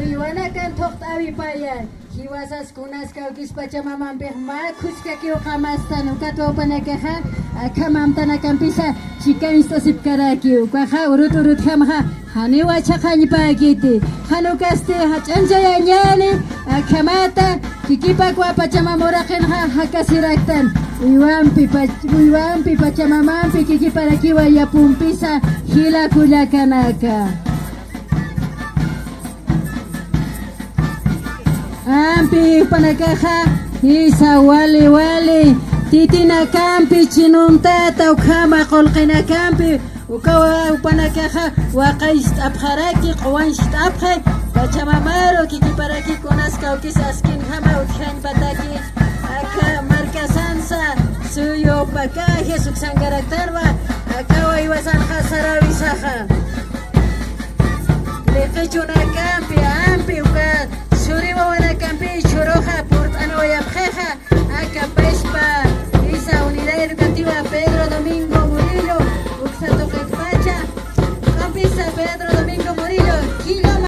uywana kan toqt abi paya hiwasas kunas kaukis pachamamam pe ma khuska ki oqamastan ukatopana kaha kamamtana kampisa chikan istasip karaki ukaha urut urut hamha hani wacha khani pagiti hanukaste hachanjaya nyani kamata kikipa kwa pachamamora khenha hakasiraktan uyampi pachamamampi kikiparaki waya pumpisa hila kula kanaka ampi panakaha isa wali titina kampi chinuntata ukama qolqina kampi ukawa panakaha waqaist abharaki qawanst abhe pachamamaro kikiparaki kunaska ukisaskin hama ukhan bataki aka markasansa suyo pakaje suksangaraktarwa akawa iwasan khasarawi saha leqechunaka